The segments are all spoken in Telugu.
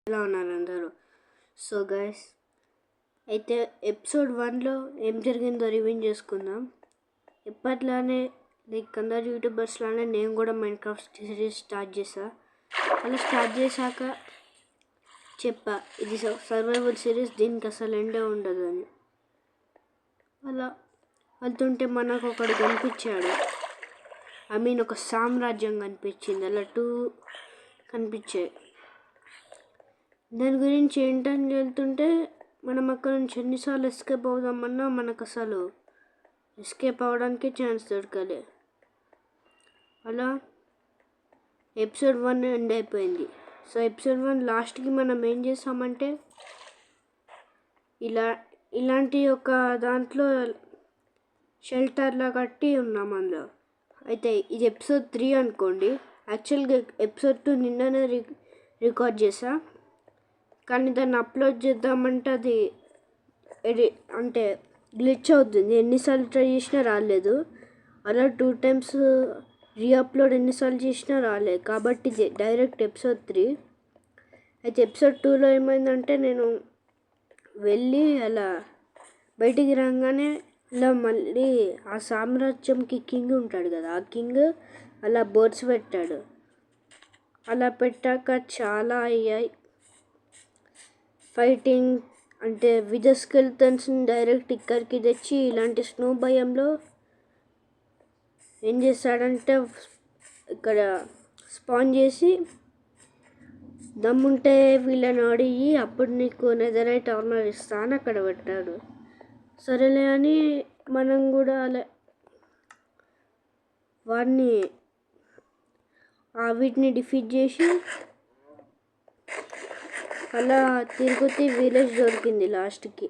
ఎలా ఉన్నారు అందరూ? సో గైస్, అయితే ఎపిసోడ్ 1లో ఏం జరిగిందో రివ్యూ చేసుకుందాం. ఎప్పట్లానే లైక్ అందరు యూట్యూబర్స్లానే నేను కూడా మైన్క్రాఫ్ట్ సిరీస్ స్టార్ట్ చేశా. అలా స్టార్ట్ చేశాక చెప్పా, ఇది సర్వైవల్ సిరీస్, దీనికి అసలు ఎండే ఉండదు అని. అలా వెళ్తుంటే మనకు ఒకడు కనిపించాడు. ఒక సామ్రాజ్యం కనిపించింది. అలా 2 కనిపించాయి. దాని గురించి ఏంటని వెళ్తుంటే మనం అక్కడ నుంచి ఎన్నిసార్లు ఎస్కేప్ అవుదామన్నా మనకు అసలు ఎస్కేప్ అవ్వడానికి ఛాన్స్ దొరకలే. అలా ఎపిసోడ్ 1 ఎండ్ అయిపోయింది. సో ఎపిసోడ్ 1 లాస్ట్కి మనం ఏం చేసామంటే ఇలాంటి ఒక దాంట్లో షెల్టర్లా కట్టి ఉన్నాం అందులో. అయితే ఇది ఎపిసోడ్ 3 అనుకోండి. యాక్చువల్గా ఎపిసోడ్ 2 నిన్ననే రికార్డ్ చేసా, కానీ దాన్ని అప్లోడ్ చేద్దామంటే అది అంటే గ్లిచ్ అవుతుంది. ఎన్నిసార్లు ట్రై చేసినా రాలేదు. అలా 2 times రీఅప్లోడ్ ఎన్నిసార్లు చేసినా రాలేదు. కాబట్టి ఇది డైరెక్ట్ ఎపిసోడ్ 3. అయితే ఎపిసోడ్ 2లో ఏమైందంటే నేను వెళ్ళి అలా బయటికి రాగానే ఇలా మళ్ళీ ఆ సామ్రాజ్యంకి కింగ్ ఉంటాడు కదా, ఆ కింగ్ అలా బర్డ్స్ పెట్టాడు. అలా పెట్టాక చాలా అయ్యాయి ఫైటింగ్. అంటే విజర్ స్కెల్టన్స్ని డైరెక్ట్ ఇక్కడికి తెచ్చి ఇలాంటి స్నో భయంలో ఏం చేశాడంటే ఇక్కడ స్పాన్ చేసి, దమ్ముంటే వీళ్ళని అడిగి అప్పుడు నీకు నెదరైట్ ఆర్మర్ ఇస్తా అని అక్కడ పెట్టాడు. సరేలే అని మనం కూడా అలా వీటిని డిఫీట్ చేసి అలా తిరుగుతూ విలేజ్ దొరికింది లాస్ట్కి.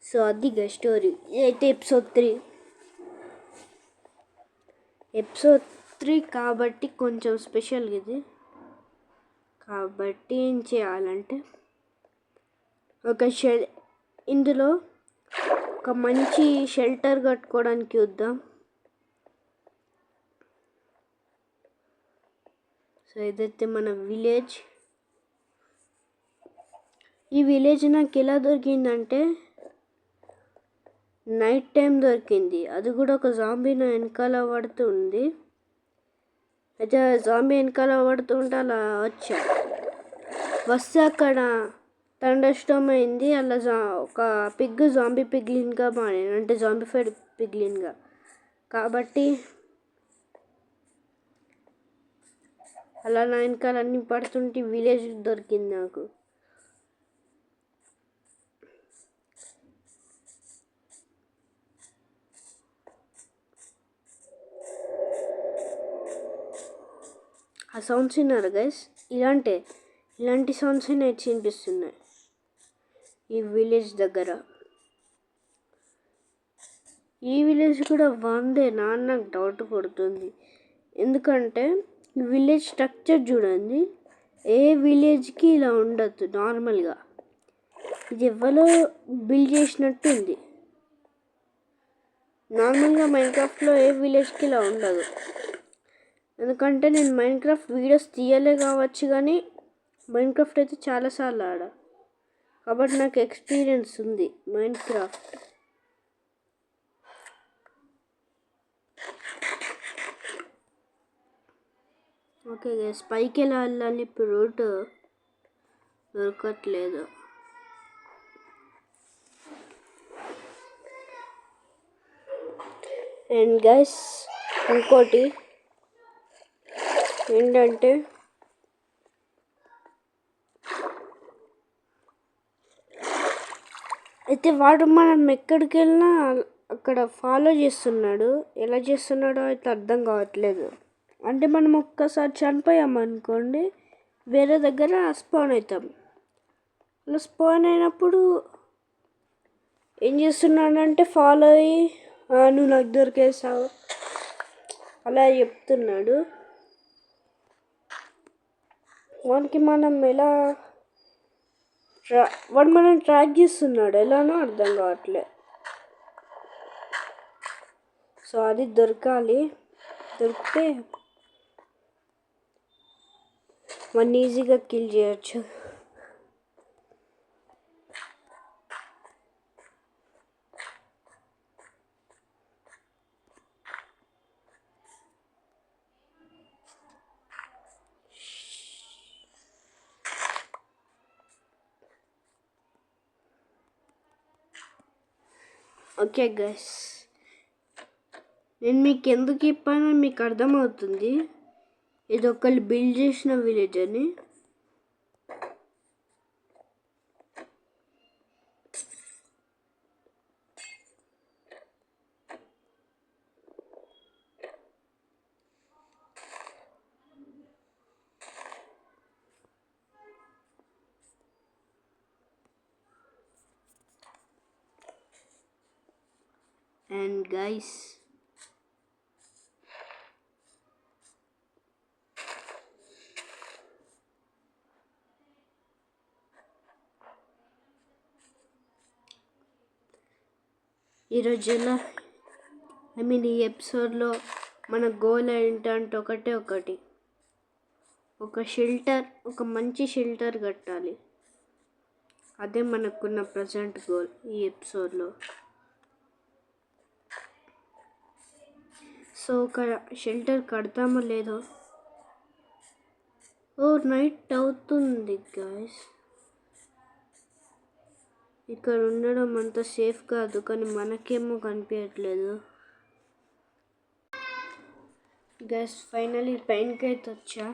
సో అది స్టోరీ. అయితే ఎపిసోడ్ 3 కాబట్టి కొంచెం స్పెషల్ ఇది. కాబట్టి ఏం చేయాలంటే ఇందులో ఒక మంచి షెల్టర్ కట్టుకోవడానికి వద్దాం. సో ఇదైతే మన విలేజ్. ఈ విలేజ్ నాకు ఎలా దొరికిందంటే నైట్ టైం దొరికింది. అది కూడా ఒక జాంబీ నా వెనకాల పడుతుంది. అయితే జాంబీ వెనకాల పడుతుంటే అలా వస్తే అక్కడ థండర్ స్టార్మ్ అయింది. అలా ఒక జాంబీ పిగ్లిన్గా మారాను, అంటే జాంబీఫైడ్ పిగ్లిన్గా. కాబట్టి అలా నా వెనకాల అన్నీ పడుతుంటే విలేజ్ దొరికింది నాకు. ఆ సౌండ్స్ విన్నారు గైస్? ఇలాంటి సౌండ్స్ నైట్స్ వినిపిస్తున్నాయి ఈ విలేజ్ దగ్గర. ఈ విలేజ్ కూడా వందేనా అని నాకు డౌట్ కొడుతుంది. ఎందుకంటే ఈ విలేజ్ స్ట్రక్చర్ చూడండి, ఏ విలేజ్కి ఇలా ఉండదు నార్మల్గా. ఇది ఎవరో బిల్డ్ చేసినట్టు ఉంది. నార్మల్గా మైన్క్రాఫ్ట్లో ఏ విలేజ్కి ఇలా ఉండదు. ఎందుకంటే నేను మైన్క్రాఫ్ట్ వీడియోస్ తీయలే కావచ్చు, కానీ మైన్క్రాఫ్ట్ అయితే చాలాసార్లు ఆడా, కాబట్టి నాకు ఎక్స్పీరియన్స్ ఉంది మైన్క్రాఫ్ట్. ఓకే గైస్, పైకి ఎలా వెళ్ళాలి? ఇప్పుడు రూట్ దొరకట్లేదు. అండ్ గైస్, ఇంకోటి ఏంటంటే అయితే వాడు మనం ఎక్కడికి వెళ్ళినా అక్కడ ఫాలో చేస్తున్నాడు. ఎలా చేస్తున్నాడో అయితే అర్థం కావట్లేదు. అంటే మనం ఒక్కసారి చనిపోయామనుకోండి, వేరే దగ్గర స్పాన్ అవుతాం. అలా స్పాన్ అయినప్పుడు ఏం చేస్తున్నాడంటే ఫాలో అయ్యి నువ్వు నాకు దొరికేసావు అలా చెప్తున్నాడు. వాడికి మనం వాడు మనం ట్రాక్ చేస్తున్నాడు, ఎలానో అర్థం కావట్లే. సో అది దొరికితే వన్ ఈజీగా కిల్ చేయొచ్చు. ఓకే గైస్, నేను మీకు ఎందుకు చెప్పానో మీకు అర్థమవుతుంది. ఇది ఒకళ్ళు బిల్డ్ చేసిన విలేజ్ అని. అండ్ గైస్, ఈరోజు ఈ ఎపిసోడ్లో మన గోల్ ఏంటంటే ఒకటి ఒక షెల్టర్, ఒక మంచి షెల్టర్ కట్టాలి. అదే మనకున్న ప్రజెంట్ గోల్ ఈ ఎపిసోడ్లో. సో ఒక షెల్టర్ కడతామో లేదో. నైట్ అవుతుంది గాయస్. ఇక్కడ ఉండడం అంత సేఫ్ కాదు, కానీ మనకేమో కనిపించట్లేదు. గైస్ ఫైనలీ పైనకి అయితే వచ్చా.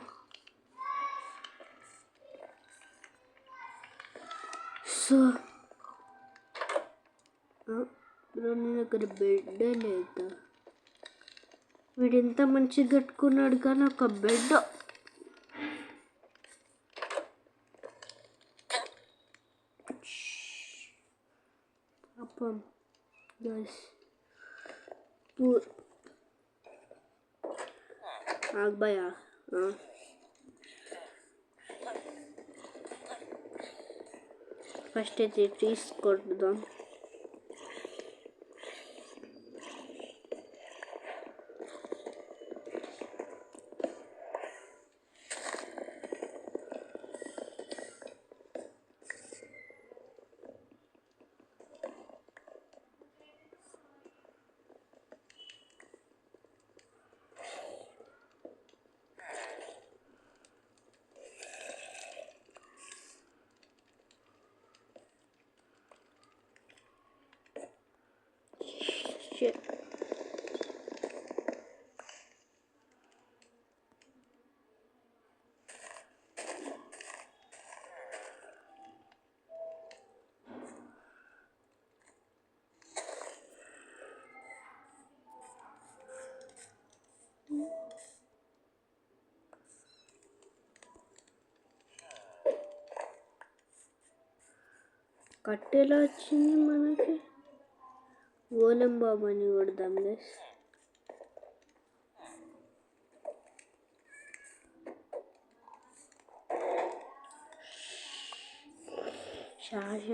సో నేను దగ్గర బెడ్డే లేదా. వీడు ఎంత మంచిగా కట్టుకున్నాడు, కానీ ఒక బెడ్ గైస్. ఆగ్బాయా ఫస్ట్ అయితే ట్రీస్ కొట్టుదాం. కట్టెలా వచ్చింది మనకి. గోలెం బాబాని కొడదాం గైస్.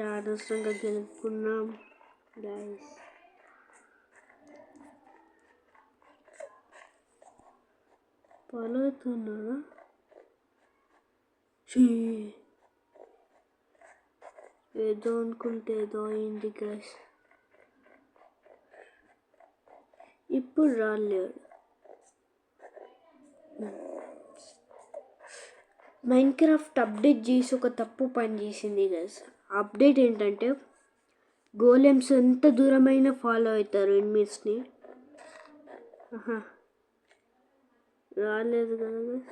అనవసరంగా గెలుపుకున్నాం గైస్. ఫాలో అవుతున్నాడా? ఏదో అనుకుంటే ఏదో అయింది గైస్. ఇప్పుడు రాలేడు. మైన్క్రాఫ్ట్ అప్డేట్ చేసి ఒక తప్పు పని చేసింది గైస్. అప్డేట్ ఏంటంటే గోలెమ్స్ ఎంత దూరమైనా ఫాలో అవుతారు ఎనిమీస్ని. రాలేదు కదా గైస్.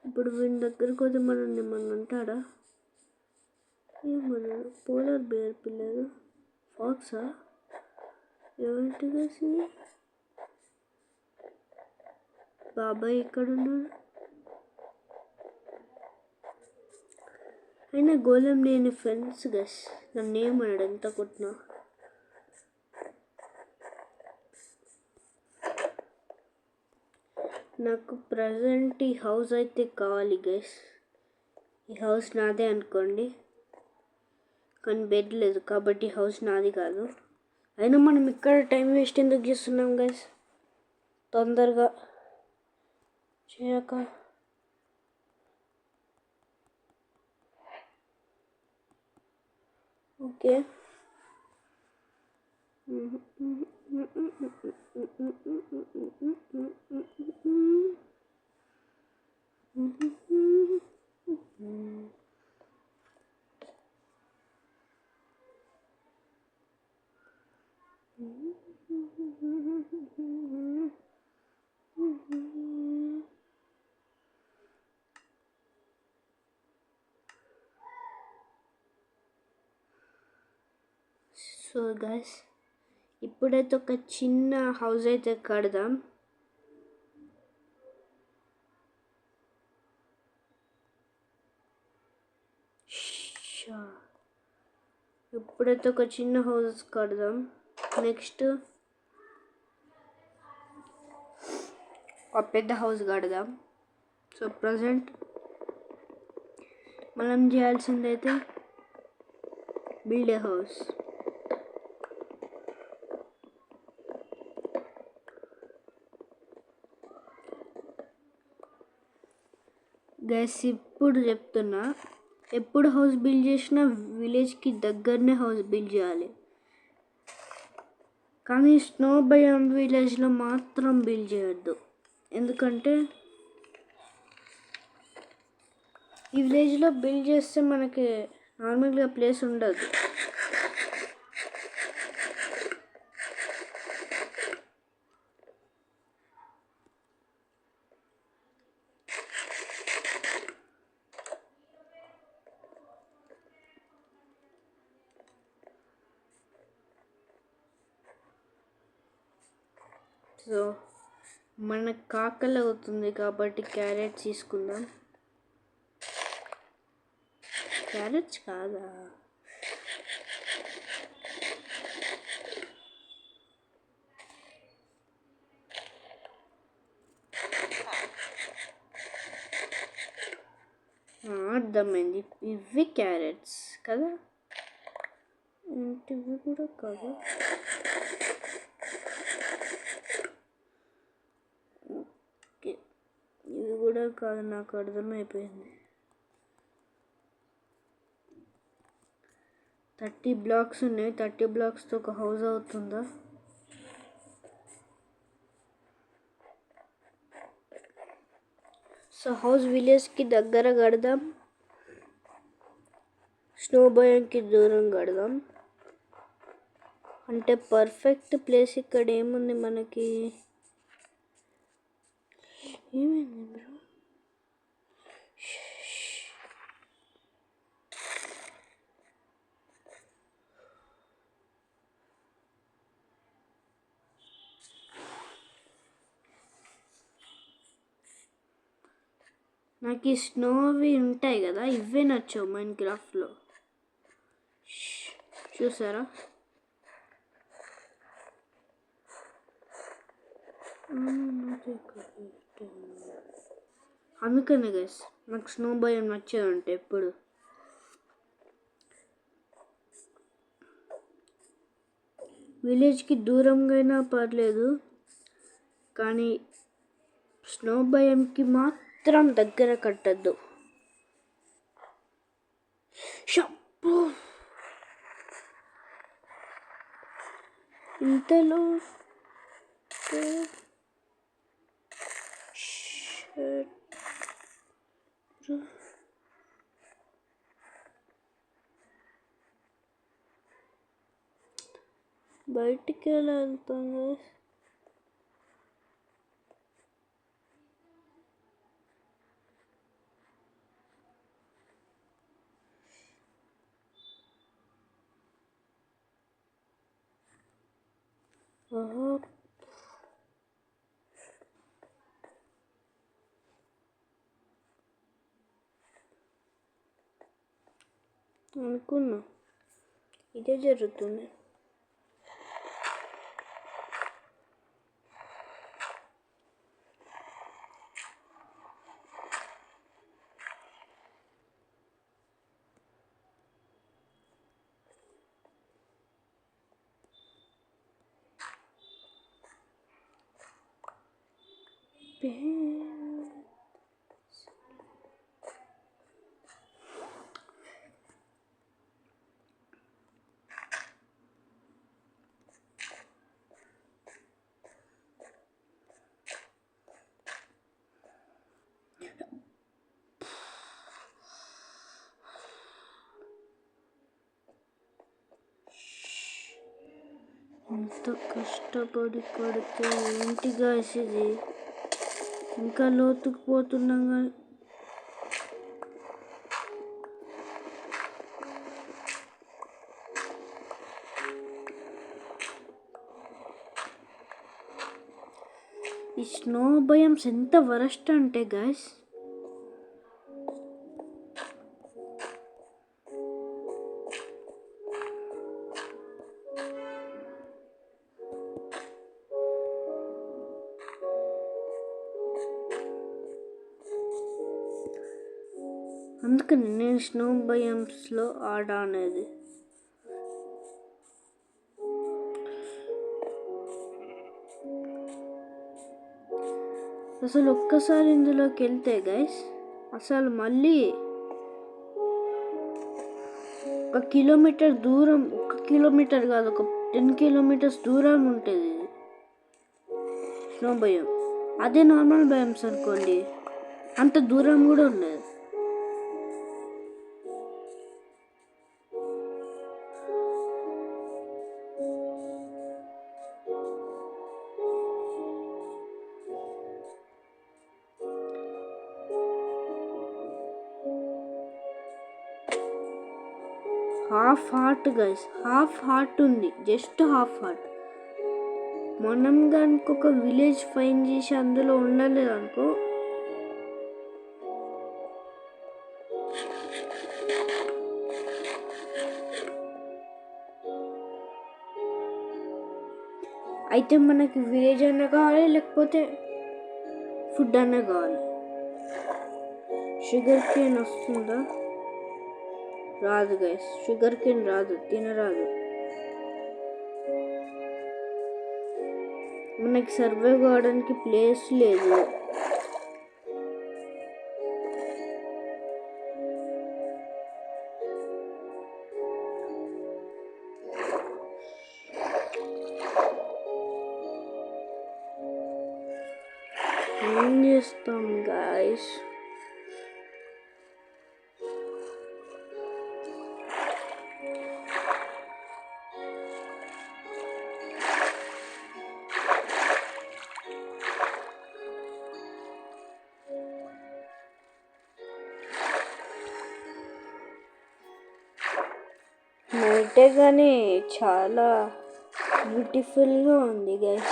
ఇప్పుడు వీని దగ్గరికి పోతే మనల్ని ఏమన్నా అంటాడా? ఏమన్నాడు? పోలార్ బేర్ పిల్లలు ఫాక్సా ఏమిటి గైస్ ఇది? బాబాయ్ ఎక్కడున్నాడు? అయినా గోళం లేని ఫ్రెండ్స్ గస్ నన్ను ఏమన్నాడు ఎంత కొట్టినా. నాకు ప్రజెంట్ ఈ హౌస్ అయితే కావాలి గైస్. ఈ హౌస్ నాదే అనుకోండి, కానీ బెడ్ లేదు కాబట్టి హౌస్ నాది కాదు. అయినా మనం ఇక్కడ టైం వేస్ట్ ఎందుకు చేస్తున్నాం గైస్? తొందరగా చేయక ఓకే. సో గైస్, ఇప్పుడైతే ఒక చిన్న హౌస్ అయితే కడదాం. ఇప్పుడైతే ఒక చిన్న హౌస్ కడదాం. నెక్స్ట్ ఒక పెద్ద హౌస్ కడదాం. సో ప్రజెంట్ మనం చేయాల్సిందైతే బిల్డ్ ఏ హౌస్. గైస్ ఇప్పుడు చెప్తున్నా, ఎప్పుడు హౌస్ బిల్డ్ చేసినా విలేజ్కి దగ్గరనే హౌస్ బిల్డ్ చేయాలి. కానీ స్నో బయోమ్ విలేజ్లో మాత్రం బిల్డ్ చేయొద్దు. ఎందుకంటే ఈ విలేజ్లో బిల్డ్ చేస్తే మనకి నార్మల్గా ప్లేస్ ఉండదు. సో మనకు కాకలు అవుతుంది కాబట్టి క్యారెట్ తీసుకుందాం. క్యారెట్స్ కాదా, అర్థమైంది, ఇవి క్యారెట్స్ కదా, ఇవి కూడా కాదు. ఇవి కూడా కాదు, నాకు అర్థమైపోయింది. 30 బ్లాక్స్ ఉన్నాయి. 30 బ్లాక్స్తో ఒక హౌస్ అవుతుందా? సో హౌస్ విలేజ్కి దగ్గర కడదాం, స్నో బయోమ్కి దూరం కడదాం. అంటే పర్ఫెక్ట్ ప్లేస్ ఇక్కడ ఏముంది మనకి? ఏమైంది బ్రో? నాకు ఈ స్నోవి ఉంటాయి కదా, ఇవే నచ్చవు మైన్ క్రాఫ్ట్లో. చూసారా? అందుకనే గైస్ నాకు స్నో భయం నచ్చదంటే ఎప్పుడు. విలేజ్కి దూరంగా అయినా పర్లేదు, కానీ స్నో భయంకి మాత్రం దగ్గర కట్టద్దు. ఇంతలో బయటికి ఎలా వెళ్తాను? అనుకున్నా ఇదే జరుగుతుంది. ఎంత కష్టపడి కొడితే ఏంటి గాయ్స్ ఇది, ఇంకా లోతుకు పోతున్నాం కానీ ఈ స్నో బయోమ్స్ ఎంత వరస్ట్ అంటే గాయ్స్, అందుకని నేను స్నో బయోమ్స్లో అనేది. అసలు ఒక్కసారి ఇందులోకి వెళ్తే గైస్ అసలు మళ్ళీ 1 కిలోమీటర్ దూరం, 1 కిలోమీటర్ కాదు, ఒక 10 కిలోమీటర్స్ దూరం ఉంటుంది స్నో భయం. అదే నార్మల్ భయమ్స్ అనుకోండి అంత దూరం కూడా ఉండదు. Half heart guys, half heart ఉంది, జస్ట్ హాఫ్ హార్ట్. మనం కనుక ఒక విలేజ్ ఫైన్ చేసి అందులో ఉండలేదు అనుకో, అయితే మనకి విలేజ్ అన్న కావాలి, లేకపోతే ఫుడ్ అన్న కావాలి. షుగర్ కేన్ వస్తుందా? రాదు గైస్, షుగర్ కేన్ రాదు, తినరాదు. మనకి సర్వే కావడానికి ప్లేస్ లేదు. ఏం చేస్తాం గాయస్, నైటే కానీ చాలా బ్యూటిఫుల్గా ఉంది గైస్.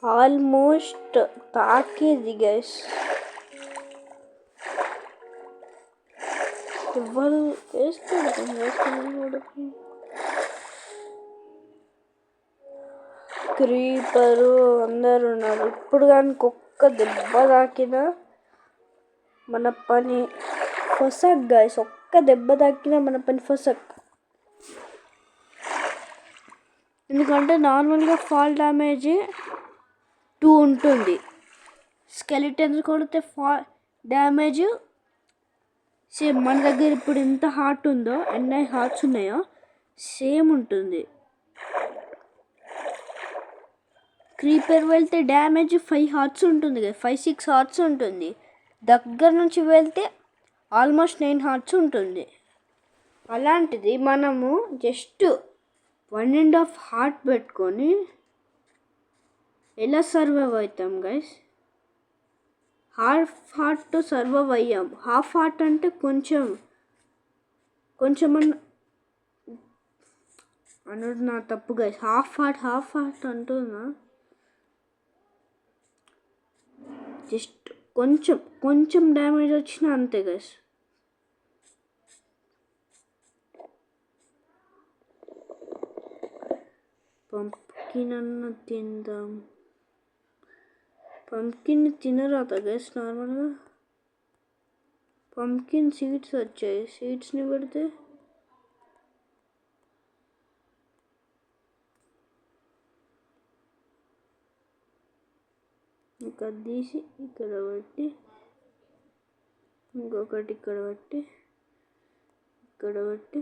Almost తాకేది guys. ఎవరు వేస్తారు? క్రీపరు అందరు ఉన్నారు. ఇప్పుడు కానీ ఒక్క దెబ్బ తాకినా మన పని ఫసక్ గైస్, ఒక్క దెబ్బ తాకినా మన పని ఫసక్. ఎందుకంటే నార్మల్గా ఫాల్ డ్యామేజ్ 2 ఉంటుంది, స్కెలిటన్స్ కొడితే ఫాల్ డ్యామేజ్ సేమ్. మన దగ్గర ఇప్పుడు ఎంత హార్ట్ ఉందో, ఎన్ని హార్ట్స్ ఉన్నాయో సేమ్ ఉంటుంది. క్రీపర్ వెళ్తే డ్యామేజ్ 5 హార్ట్స్ ఉంటుంది కదా, 5-6 హార్ట్స్ ఉంటుంది. దగ్గర నుంచి వెళ్తే ఆల్మోస్ట్ 9 హార్ట్స్ ఉంటుంది. అలాంటిది మనము జస్ట్ 1.5 హార్ట్ పెట్టుకొని ఎలా సర్వైవ్ అవుతాం గైస్? హాఫ్ హార్ట్ సర్వైవ్ అయ్యాం. హాఫ్ హార్ట్ అంటే కొంచెం అన్నది నా తప్పు గైస్. హాఫ్ హార్ట్ అంటున్నా, జస్ట్ కొంచెం డ్యామేజ్ వచ్చినా అంతే గైస్. పంప్కిన్ అన్న తిందాం. పంప్కిన్ తినరాదా గైస్? నార్మల్గా పంప్కిన్ సీడ్స్ వచ్చాయి, సీడ్స్ని పెడితే అది తీసి ఇక్కడ పెట్టి ఇంకొకటి ఇక్కడ పెట్టి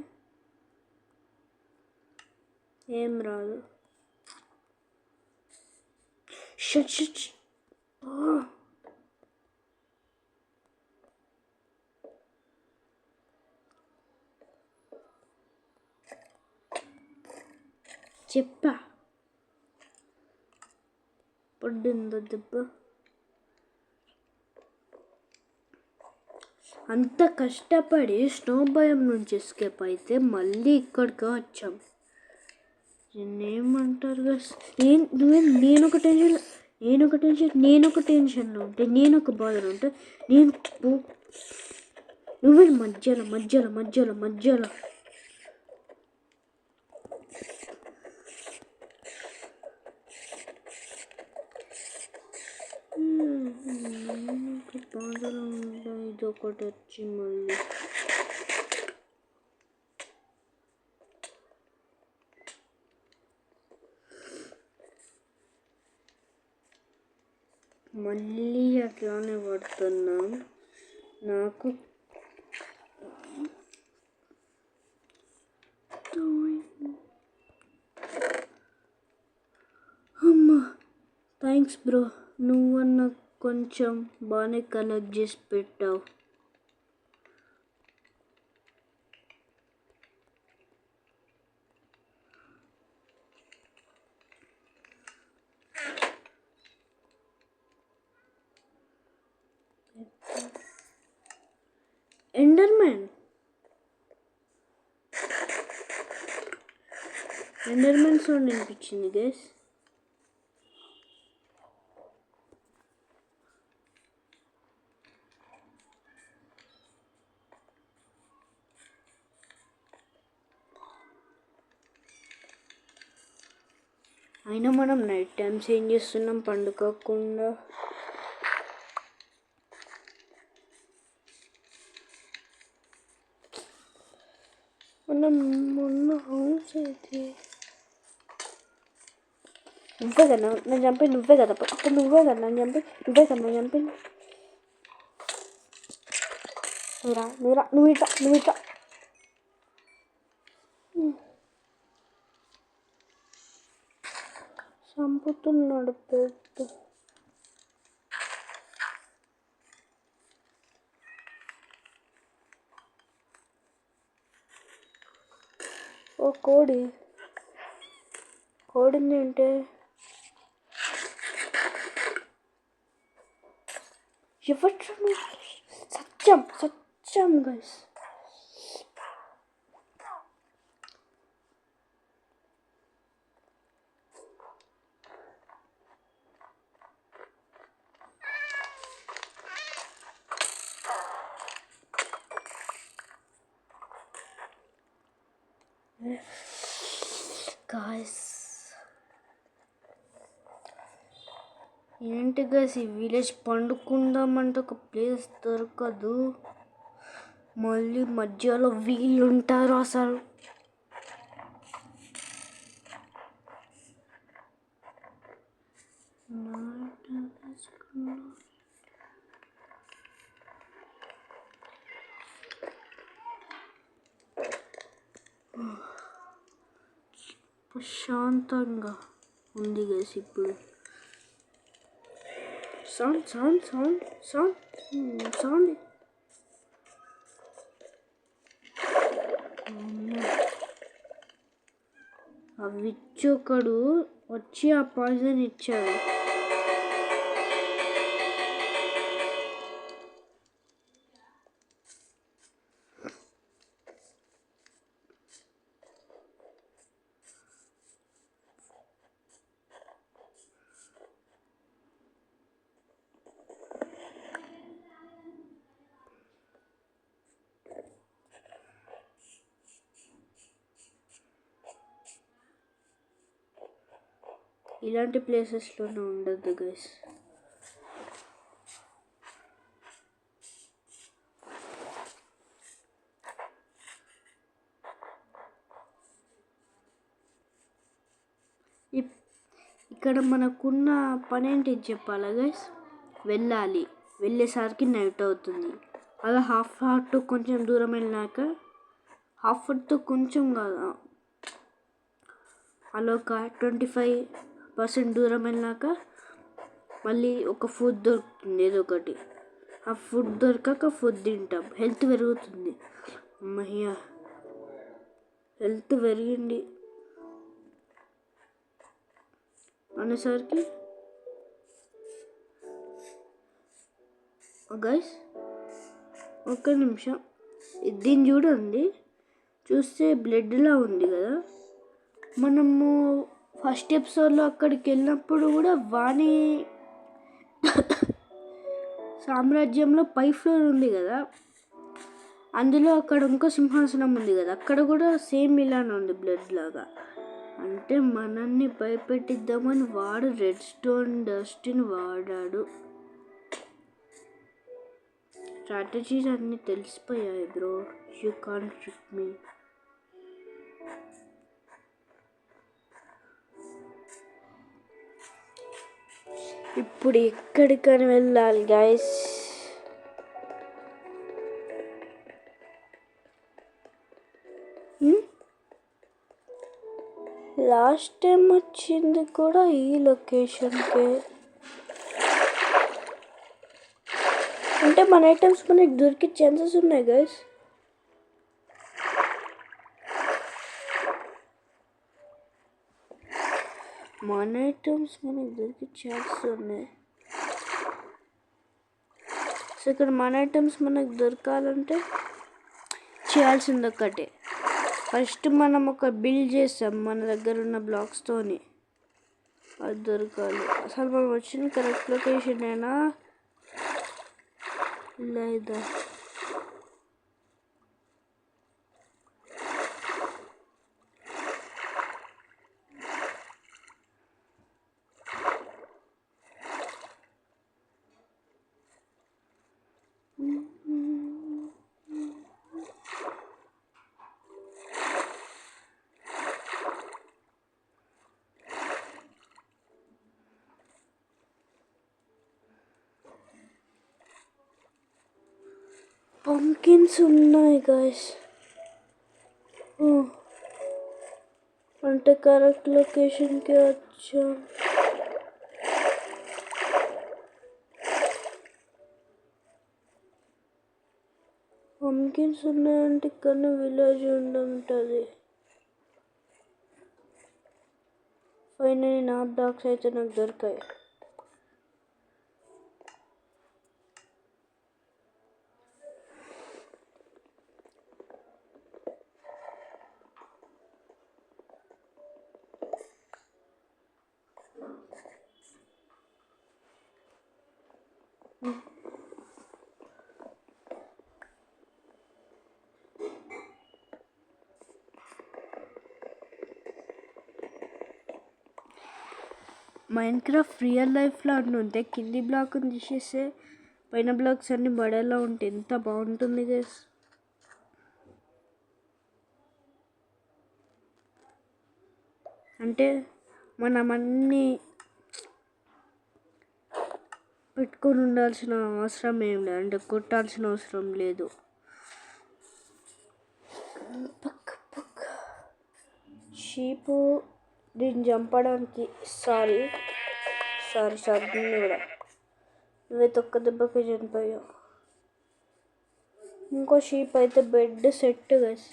ఏం రాదు. చెప్పా పడ్డిందో దెబ్బ. అంత కష్టపడి స్నో భయం నుంచి ఎస్కేప్ అయితే మళ్ళీ ఇక్కడికి వచ్చాం. ఏమంటారు నేను ఒక టెన్షన్లో ఉంటే, నేను ఒక బాధలో ఉంటే, నువ్వే మధ్యలో బాధలో ఉంటా. ఇదొకటి వచ్చి మళ్ళీ అట్లానే పడుతున్నాం. నాకు అమ్మా థ్యాంక్స్ బ్రో, నువ్వన్నా కొంచెం బాగానే కలెక్ట్ చేసి పెట్టావు. ఎండర్మ్యాన్ సౌండ్ అనిపించింది గైస్. అయినా మనం నైట్ టైమ్స్ ఏం చేస్తున్నాం పండుకోకుండా? మనం మొన్న హౌస్ అయితే నువ్వే కదా నన్ను చంపి, నువ్వే కదా అప్పుడు నువ్వే కదా నన్ను చంపి, నువ్వు ఇట్లా చంపుతున్నాడు పెద్ద. ఓ కోడింది అంటే ఎవరు? సత్యం గైస్. ఏంటి గైస్, ఈ విలేజ్ పండుకుందామంటే ఒక ప్లేస్ దొరకదు. మళ్ళీ మధ్యలో వీళ్ళు ఉంటారు అసలు. ప్రశాంతంగా ఉంది గైస్ ఇప్పుడు. సౌండ్ ఆ విచ్ ఒకడు వచ్చి ఆ పాయిజన్ ఇచ్చాడు. ఇలాంటి ప్లేసెస్లోనే ఉండద్దు గైస్. ఇక్కడ మనకున్న పని ఏంటి చెప్పాలా గైస్? వెళ్ళాలి. వెళ్ళేసరికి నైట్ అవుతుంది. అలా హాఫ్ హార్ట్ కొంచెం దూరం వెళ్ళినాక హాఫ్ హార్ట్తో కొంచెం కాదు, అలా ఒక 25% దూరం వెళ్ళినాక మళ్ళీ ఒక ఫుడ్ దొరుకుతుంది ఏదో ఒకటి. ఆ ఫుడ్ దొరకక ఫుడ్ తింటాం, హెల్త్ పెరుగుతుంది. అమ్మయ్య హెల్త్ పెరిగింది అనేసరికి గైస్ ఒక్క నిమిషం దీన్ని చూడండి. చూస్తే బ్లడ్లా ఉంది కదా. మనము ఫస్ట్ ఎపిసోడ్లో అక్కడికి వెళ్ళినప్పుడు కూడా వాణి సామ్రాజ్యంలో పై ఫ్లోర్ ఉంది కదా, అందులో అక్కడ ఇంకో సింహాసనం ఉంది కదా, అక్కడ కూడా సేమ్ ఇలానే ఉంది బ్లడ్ లాగా. అంటే మనల్ని భయపెట్టిద్దామని వాడు రెడ్ స్టోన్ డస్ట్ని వాడాడు. స్ట్రాటజీస్ అన్నీ తెలిసిపోయాయి బ్రో, యూ కాంట్ ట్రిక్ మీ. ఇప్పుడు ఎక్కడికని వెళ్ళాలి గైస్? లాస్ట్ టైం వచ్చింది కూడా ఈ లొకేషన్కే. అంటే మన ఐటమ్స్ మనకి దొరికే ఛాన్సెస్ ఉన్నాయి గైస్. మన ఐటమ్స్ మనకి దొరికే ఛాన్సెస్ ఉన్నాయి. సో ఇక్కడ మన ఐటమ్స్ మనకు దొరకాలంటే చేయాల్సింది ఒక్కటే, ఫస్ట్ మనం ఒక బిల్డ్ చేస్తాం మన దగ్గర ఉన్న బ్లాక్స్తోని, అది దొరకాలి. అసలు మనం వచ్చిన కరెక్ట్ లొకేషన్ అయినా లేదా? పంకిన్స్ ఉన్నాయి గాయస్. అంటే కరెక్ట్ లొకేషన్కి వచ్చాం. పంకిన్స్ ఉన్నాయంటే ఇక్కడ విలేజ్ ఉండుంటుంది. ఫైనలీ నా బ్లాక్స్ అయితే నాకు దొరికాయి. మైన్క్రాఫ్ట్ రియల్ లైఫ్లో అన్నీ ఉంటాయి. కింది బ్లాక్ని తీసేస్తే పైన బ్లాక్స్ అన్నీ బడేలా ఉంటాయి. ఎంత బాగుంటుంది గైస్. అంటే మనం అన్నీ పెట్టుకొని ఉండాల్సిన అవసరం ఏం లేదు, అంటే కొట్టాల్సిన అవసరం లేదు. షీపు దీన్ని చంపడానికి సారీ కూడా నువ్వైతే ఒక్క దెబ్బకి చనిపోయావు. ఇంకో షీప్ అయితే బెడ్ సెట్ గైస్,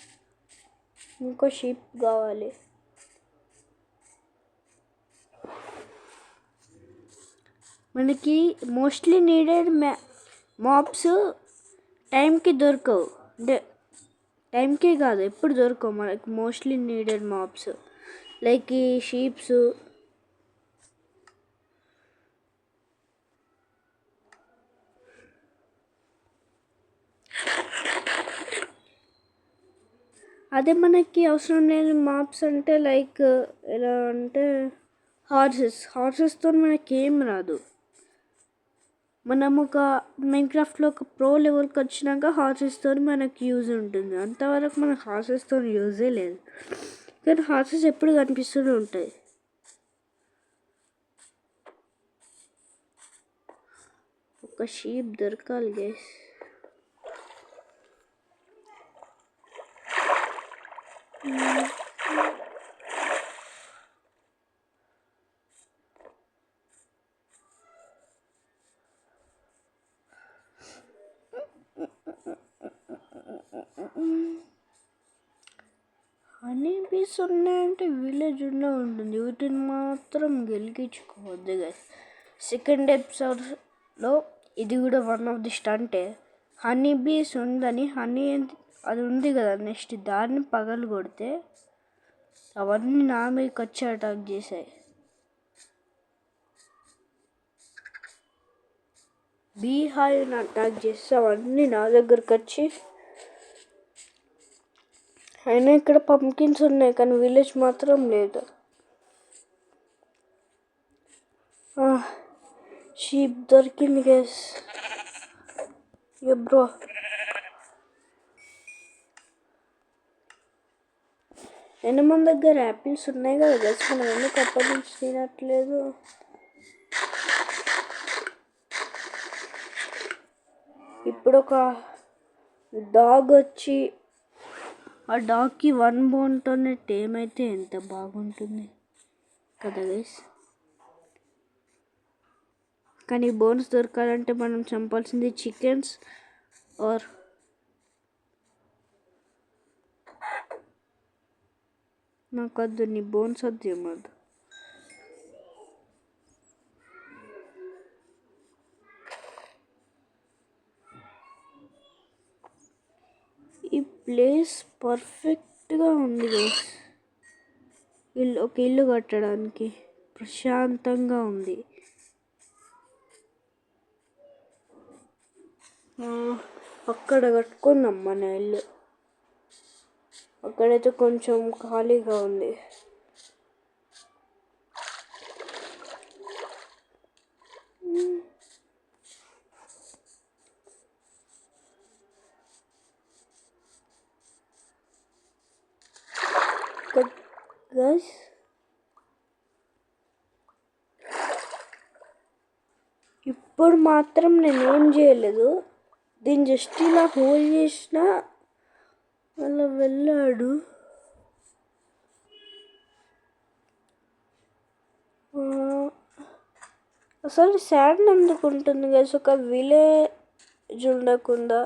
ఇంకో షీప్ కావాలి. మనకి మోస్ట్లీ నీడెడ్ మాబ్స్ టైంకి దొరకవు, అంటే టైంకే కాదు ఎప్పుడు దొరకవు మనకి మోస్ట్లీ నీడెడ్ మాబ్స్ లైక్ ఈ షీప్స్. అదే మనకి అవసరం లేని మాబ్స్ అంటే లైక్ ఎలా అంటే హార్సెస్తో మనకి ఏం రాదు. మనం ఒక మైన్క్రాఫ్ట్లో ఒక ప్రో లెవెల్కి వచ్చినాక హార్సెస్తో మనకి యూజ్ ఉంటుంది, అంతవరకు మనకు హార్సెస్తో యూజే లేదు. కానీ హార్సెస్ ఎప్పుడు కనిపిస్తూనే ఉంటాయి. ఒక షీప్ దొరకాలి గైస్. హనీ బీస్ ఉన్నాయంటే విలేజ్ ఉంటుంది, వీటిని మాత్రం గెలిగించుకోవద్దు గైస్. సెకండ్ ఎపిసోడ్లో ఇది కూడా వన్ ఆఫ్ ది స్టంటే. హనీ బీస్ ఉందని హనీ అది ఉంది కదా, నెక్స్ట్ దాన్ని పగలు కొడితే అవన్నీ నా మీదకి వచ్చి అటాక్ చేశాయి. బీహాయ్ని అటాక్ చేస్తే అవన్నీ నా దగ్గరకు వచ్చి, అయినా ఇక్కడ పంకిన్స్ ఉన్నాయి కానీ విలేజ్ మాత్రం లేదు. షీప్ దొరికింది గైస్. బ్రో అయినా మన దగ్గర యాపిల్స్ ఉన్నాయి కదా గైస్, మనం ఎందుకు అప్పటి నుంచి తినట్లేదు? ఇప్పుడు ఒక డాగ్ వచ్చి ఆ డాగ్కి 1 బోన్తోనే టేమ్ అయితే ఎంత బాగుంటుంది కదా గైస్. కానీ బోన్స్ దొరకాలంటే మనం చంపాల్సింది చికెన్స్ ఆర్ నాకు వద్దు, నీ బోన్స్ వద్దు, ఏమద్దు. ఈ ప్లేస్ పర్ఫెక్ట్గా ఉంది గైస్, ఒక ఇల్లు కట్టడానికి ప్రశాంతంగా ఉంది. అక్కడ కట్టుకుందాం మన ఇల్లు, అక్కడైతే కొంచెం ఖాళీగా ఉంది. గైస్ ఇప్పుడు మాత్రం నేనేం చేయలేదు, దీన్ని జస్ట్ ఇలా హోల్డ్ చేసిన అలా వెళ్ళాడు. అసలు శాండ్ ఎందుకు ఉంటుంది గైస్ ఒక విలేజ్ ఉండకుండా?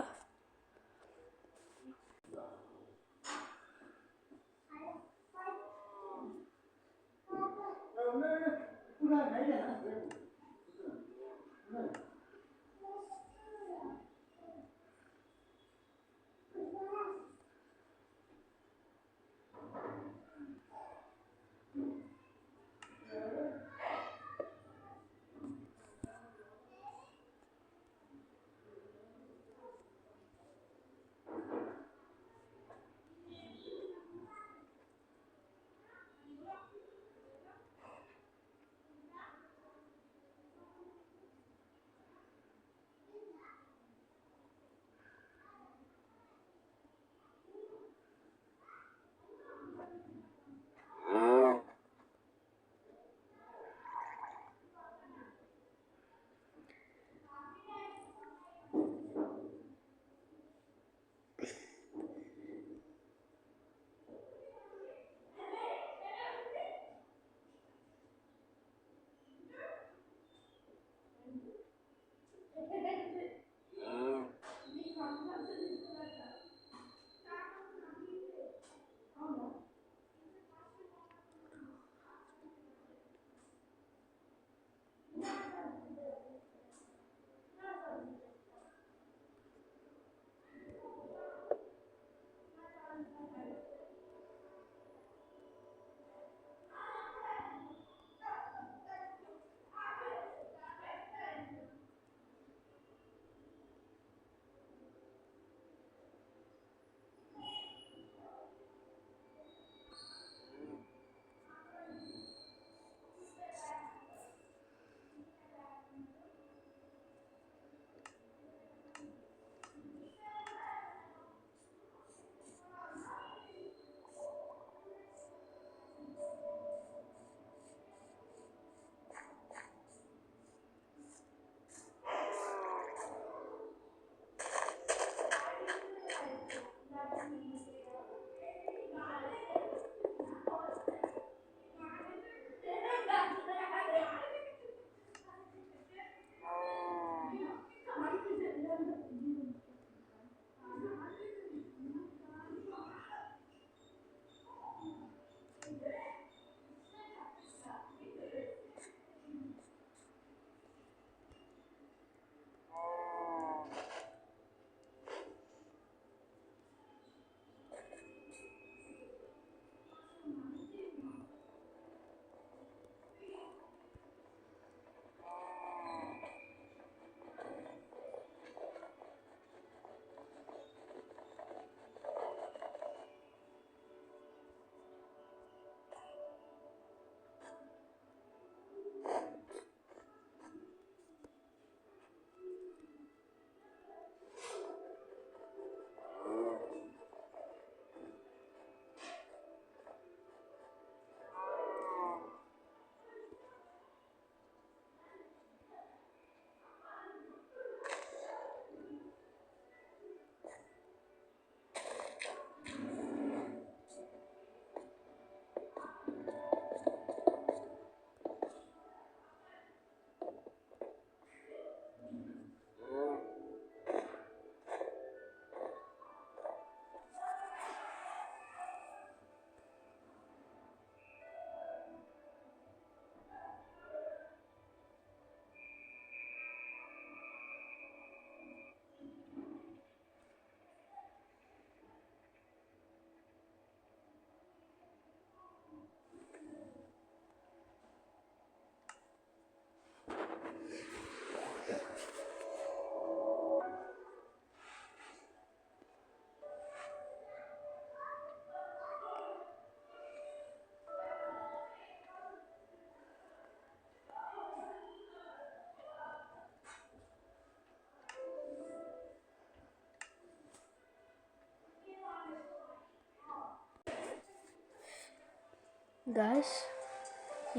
గాయస్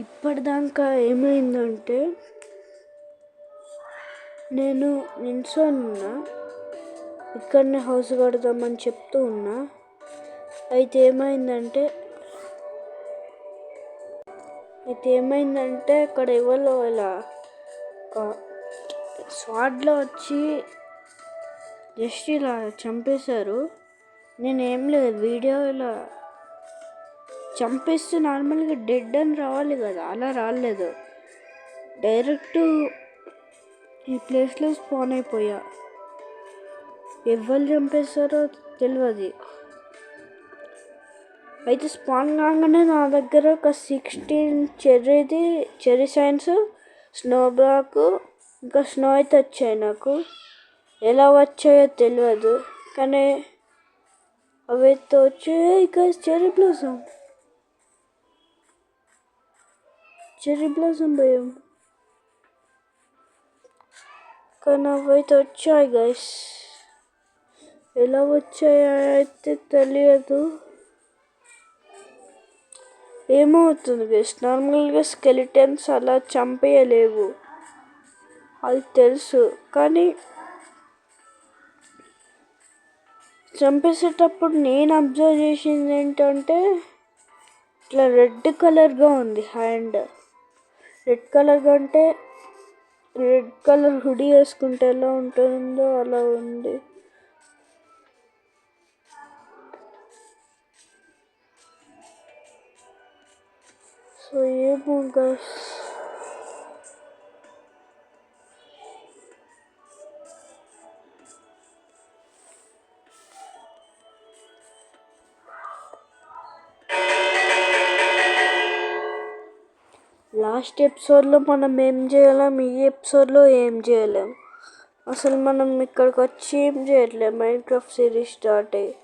ఇప్పటిదాకా ఏమైందంటే నేను నిల్చొని ఉన్నా, ఇక్కడనే హౌస్ కడదామని చెప్తూ ఉన్నా. అయితే ఏమైందంటే అక్కడ ఎవరో ఇలా స్వాడ్లో వచ్చి జస్ట్ ఇలా చంపేశారు. నేనేం లేదు, వీడియో ఇలా చంపేస్తే నార్మల్గా డెడ్ అని రావాలి కదా, అలా రాలేదు. డైరెక్ట్ ఈ ప్లేస్లో స్పాన్ అయిపోయా. ఎవరు చంపేస్తారో తెలియదు. అయితే స్పాన్ కాగానే నా దగ్గర ఒక 16 చెర్రీ సైన్స్, స్నో బ్లాక్, ఇంకా స్నో అయితే వచ్చాయి. నాకు ఎలా వచ్చాయో తెలియదు, కానీ అవైతే వచ్చాయి. ఇక చెర్రీ బ్లాసమ్ భయం, కానీ అవైతే వచ్చాయి గైస్. ఎలా వచ్చాయో అయితే తెలియదు. ఏమవుతుంది గైస్, నార్మల్గా స్కెలిటన్స్ అలా చంపేయలేవు, అది తెలుసు. కానీ చంపేసేటప్పుడు నేను అబ్జర్వ్ చేసింది ఏంటంటే ఇట్లా రెడ్ కలర్గా ఉంది హ్యాండ్. రెడ్ కలర్గా అంటే రెడ్ కలర్ హుడీ వేసుకుంటే ఎలా ఉంటుందో అలా ఉంది. సో ఏమో గైస్, లాస్ట్ ఎపిసోడ్లో మనం ఏం చేయలేం, ఈ ఎపిసోడ్లో ఏం చేయలేం. అసలు మనం ఇక్కడికి వచ్చి ఏం చేయట్లేం. మైన్క్రాఫ్ట్ సిరీస్ స్టార్ట్ అయ్యి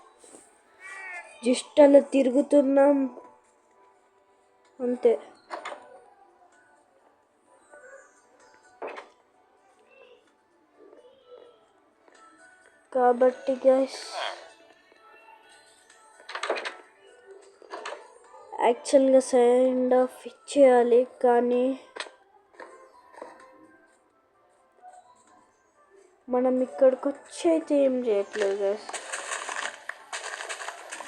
జస్ట్ అలా తిరుగుతున్నాం అంతే. కాబట్టి గైస్ యాక్చువల్గా సైండ్ ఆఫ్ ఇచ్చేయాలి, కానీ మనం ఇక్కడికి వచ్చి అయితే ఏం చేయట్లేదు గైస్.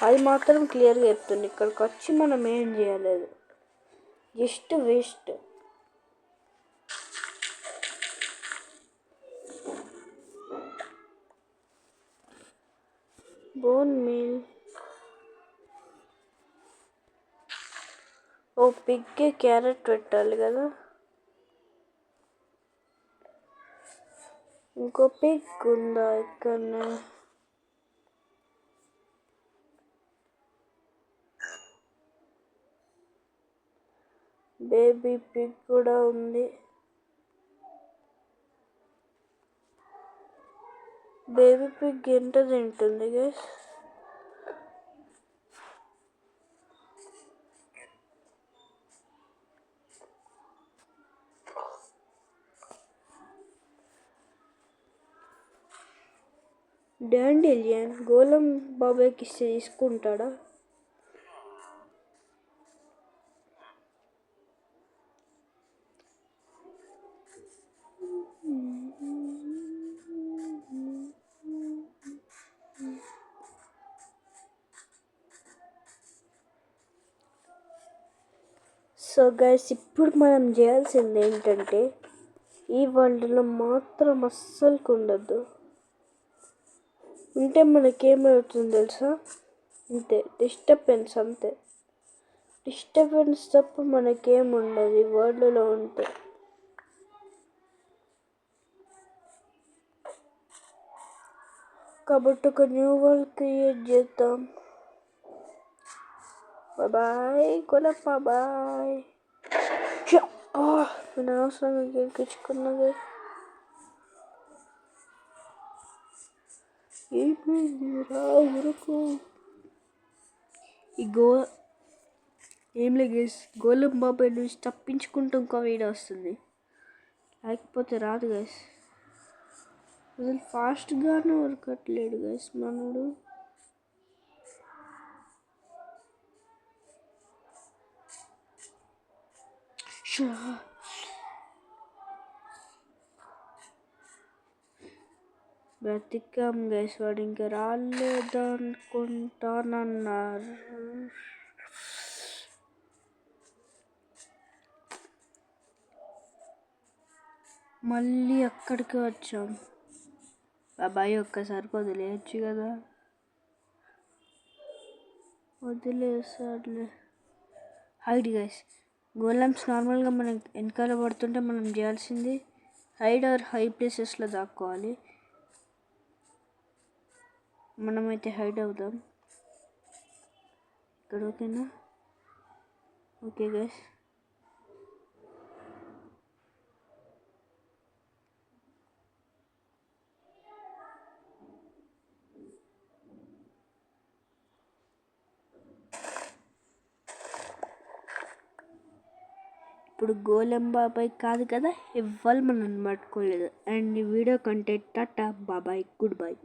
అది మాత్రం క్లియర్గా చెప్తుంది, ఇక్కడికి వచ్చి మనం ఏం చేయలేదు, జస్ట్ వేస్ట్. బోన్ మీల్, ఓ పిగ్కి క్యారెట్ పెట్టాలి కదా. ఇంకో పిగ్ ఉందా ఇక్కడ? బేబీ పిగ్ కూడా ఉంది. బేబీ పిగ్ ఎంత తింటుంది గైస్? డాండిలియన్ గోలం బాబాయ్కి ఇస్తే తీసుకుంటాడా? సో గైస్, ఇప్పుడు మనం చేయాల్సింది ఏంటంటే ఈ వరల్డ్లో మాత్రం అస్సలుకు ఉండద్దు. ఉంటే మనకేమవుతుంది తెలుసా? అంతే, డిస్టర్బెన్స్. అంతే, డిస్టర్బెన్స్ తప్ప మనకేముండదు ఈ వరల్డ్లో ఉంటే. కాబట్టి ఒక న్యూ వరల్డ్ క్రియేట్ చేద్దాం. బాయ్ కొలప్ప, బాయ్. నేను అవసరంగా ఎక్కించుకున్నది. ఏమైంది రా ఊరకు? ఏం లేదు, గోలం బాబాయ్ నుంచి తప్పించుకుంటూ ఇంకో వీడియో వస్తుంది, లేకపోతే రాదు గైస్. అసలు ఫాస్ట్గానే ఉరకట్లేడు గైస్ మనోడు. బ్రతికాం గైస్, వాడు ఇంకా రాలేదనుకుంటానన్నారు. మళ్ళీ అక్కడికి వచ్చాం. బాబాయ్ ఒక్కసారి వదిలేయచ్చు కదా. వదిలేసాడులే. Hide guys. గోలమ్స్ నార్మల్గా మనం వెనకాల పడుతుంటే మనం చేయాల్సింది హైడ్ ఆర్ హై ప్లేసెస్లో దాక్కోవాలి. మనమైతే హైడ్ అవుదాం ఇక్కడ. ఓకేనా? Okay guys. ఇప్పుడు గోలెం బాబాయ్ కాదు కదా, ఇవ్వాలి మనం పట్టుకోలేదు. అండ్ ఈ వీడియో కంటెంట్ టాటా బాబాయ్, గుడ్ బై.